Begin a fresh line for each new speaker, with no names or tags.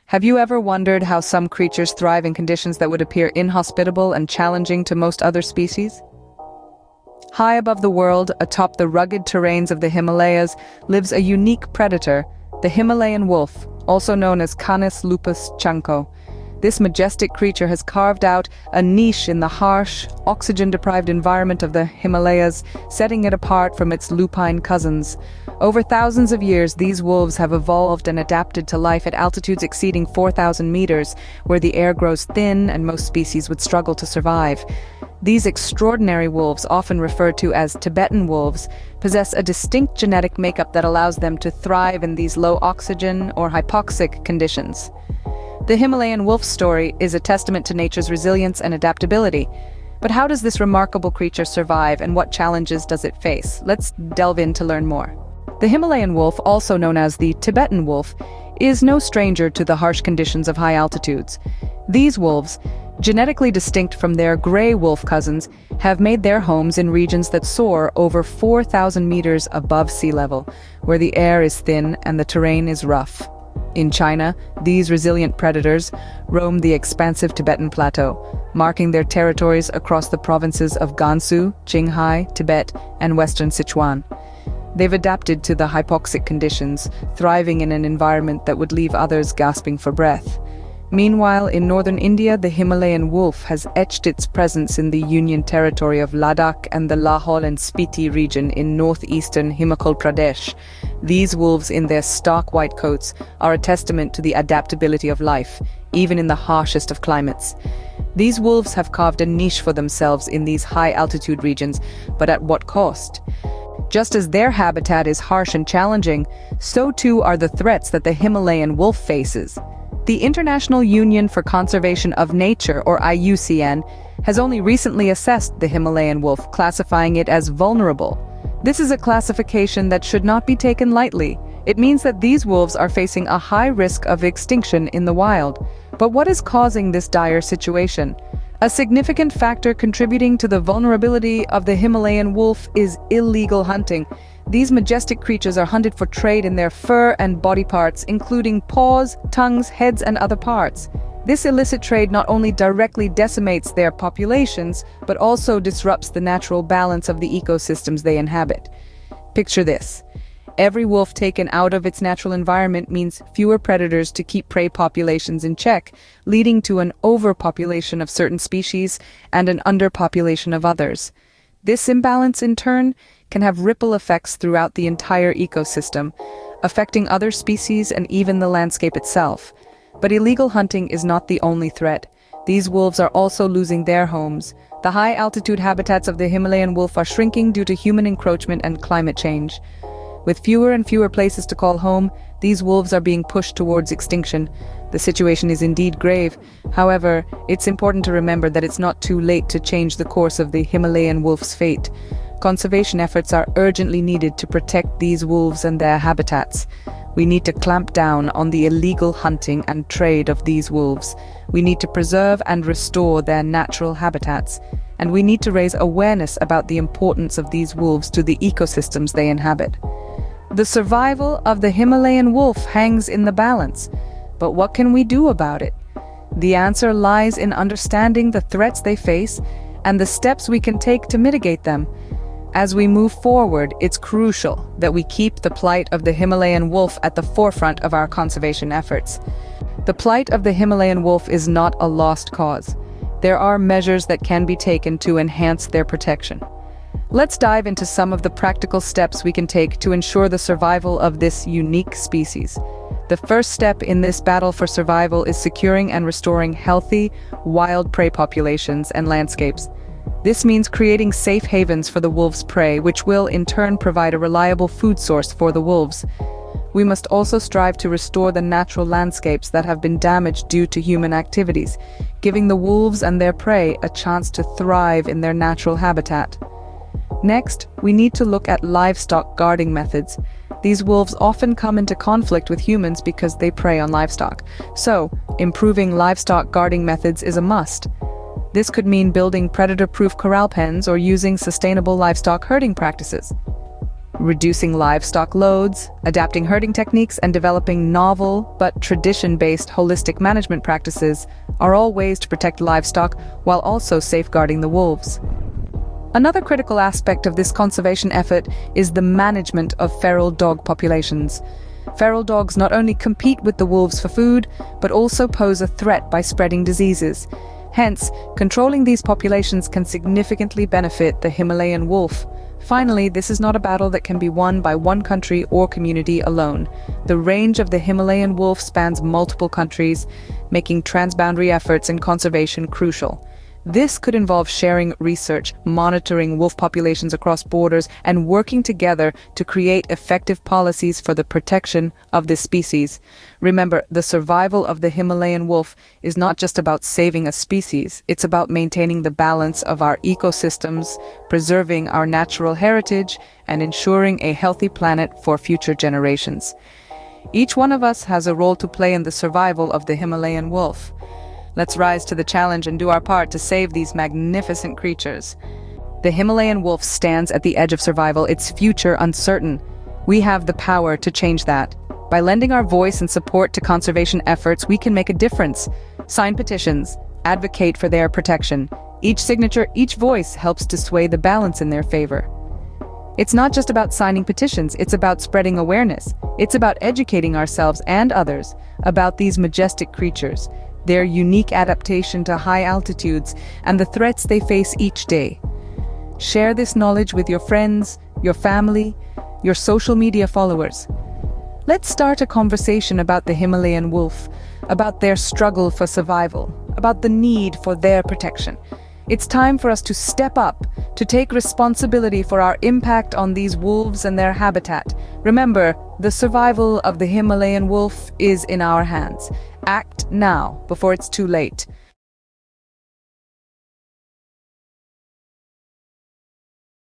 Have you ever wondered how some creatures thrive in conditions that would appear inhospitable and challenging to most other species? High above the world, atop the rugged terrains of the Himalayas, lives a unique predator, the Himalayan wolf, also known as Canis lupus chanco. This majestic creature has carved out a niche in the harsh, oxygen-deprived environment of the Himalayas, setting it apart from its lupine cousins. Over thousands of years, these wolves have evolved and adapted to life at altitudes exceeding 4,000 meters, where the air grows thin and most species would struggle to survive. These extraordinary wolves, often referred to as Tibetan wolves, possess a distinct genetic makeup that allows them to thrive in these low-oxygen or hypoxic conditions. The Himalayan wolf story is a testament to nature's resilience and adaptability. But how does this remarkable creature survive, and what challenges does it face? Let's delve in to learn more. The Himalayan wolf, also known as the Tibetan wolf, is no stranger to the harsh conditions of high altitudes. These wolves, genetically distinct from their gray wolf cousins, have made their homes in regions that soar over 4,000 meters above sea level, where the air is thin and the terrain is rough. In China, these resilient predators roam the expansive Tibetan plateau, marking their territories across the provinces of Gansu, Qinghai, Tibet, and western Sichuan. They've adapted to the hypoxic conditions, thriving in an environment that would leave others gasping for breath. Meanwhile, in northern India, the Himalayan wolf has etched its presence in the Union territory of Ladakh and the Lahaul and Spiti region in northeastern Himachal Pradesh. These wolves, in their stark white coats, are a testament to the adaptability of life, even in the harshest of climates. These wolves have carved a niche for themselves in these high-altitude regions, but at what cost? Just as their habitat is harsh and challenging, so too are the threats that the Himalayan wolf faces. The International Union for Conservation of Nature, or IUCN, has only recently assessed the Himalayan wolf, classifying it as vulnerable. This is a classification that should not be taken lightly. It means that these wolves are facing a high risk of extinction in the wild. But what is causing this dire situation? A significant factor contributing to the vulnerability of the Himalayan wolf is illegal hunting. These majestic creatures are hunted for trade in their fur and body parts, including paws, tongues, heads, and other parts. This illicit trade not only directly decimates their populations, but also disrupts the natural balance of the ecosystems they inhabit. Picture this. Every wolf taken out of its natural environment means fewer predators to keep prey populations in check, leading to an overpopulation of certain species and an underpopulation of others. This imbalance, in turn, can have ripple effects throughout the entire ecosystem, affecting other species and even the landscape itself. But illegal hunting is not the only threat. These wolves are also losing their homes. The high-altitude habitats of the Himalayan wolf are shrinking due to human encroachment and climate change. With fewer and fewer places to call home, these wolves are being pushed towards extinction. The situation is indeed grave. However, it's important to remember that it's not too late to change the course of the Himalayan wolf's fate. Conservation efforts are urgently needed to protect these wolves and their habitats. We need to clamp down on the illegal hunting and trade of these wolves. We need to preserve and restore their natural habitats. And we need to raise awareness about the importance of these wolves to the ecosystems they inhabit. The survival of the Himalayan wolf hangs in the balance. But what can we do about it? The answer lies in understanding the threats they face and the steps we can take to mitigate them. As we move forward, it's crucial that we keep the plight of the Himalayan wolf at the forefront of our conservation efforts. The plight of the Himalayan wolf is not a lost cause. There are measures that can be taken to enhance their protection. Let's dive into some of the practical steps we can take to ensure the survival of this unique species. The first step in this battle for survival is securing and restoring healthy, wild prey populations and landscapes. This means creating safe havens for the wolf's prey, which will in turn provide a reliable food source for the wolves. We must also strive to restore the natural landscapes that have been damaged due to human activities, giving the wolves and their prey a chance to thrive in their natural habitat. Next, we need to look at livestock guarding methods. These wolves often come into conflict with humans because they prey on livestock. So, improving livestock guarding methods is a must. This could mean building predator-proof corral pens or using sustainable livestock herding practices. Reducing livestock loads, adapting herding techniques, and developing novel but tradition-based holistic management practices are all ways to protect livestock while also safeguarding the wolves. Another critical aspect of this conservation effort is the management of feral dog populations. Feral dogs not only compete with the wolves for food, but also pose a threat by spreading diseases. Hence, controlling these populations can significantly benefit the Himalayan wolf. Finally, this is not a battle that can be won by one country or community alone. The range of the Himalayan wolf spans multiple countries, making transboundary efforts in conservation crucial. This could involve sharing research, monitoring wolf populations across borders, and working together to create effective policies for the protection of this species. Remember, the survival of the Himalayan wolf is not just about saving a species, it's about maintaining the balance of our ecosystems, preserving our natural heritage, and ensuring a healthy planet for future generations. Each one of us has a role to play in the survival of the Himalayan wolf. Let's rise to the challenge and do our part to save these magnificent creatures. The Himalayan wolf stands at the edge of survival, its future uncertain. We have the power to change that. By lending our voice and support to conservation efforts, we can make a difference. Sign petitions, advocate for their protection. Each signature, each voice helps to sway the balance in their favor. It's not just about signing petitions, it's about spreading awareness. It's about educating ourselves and others about these majestic creatures, their unique adaptation to high altitudes, and the threats they face each day. Share this knowledge with your friends, your family, your social media followers. Let's start a conversation about the Himalayan wolf, about their struggle for survival, about the need for their protection. It's time for us to step up, to take responsibility for our impact on these wolves and their habitat. Remember, the survival of the Himalayan wolf is in our hands. Act now, before it's too late.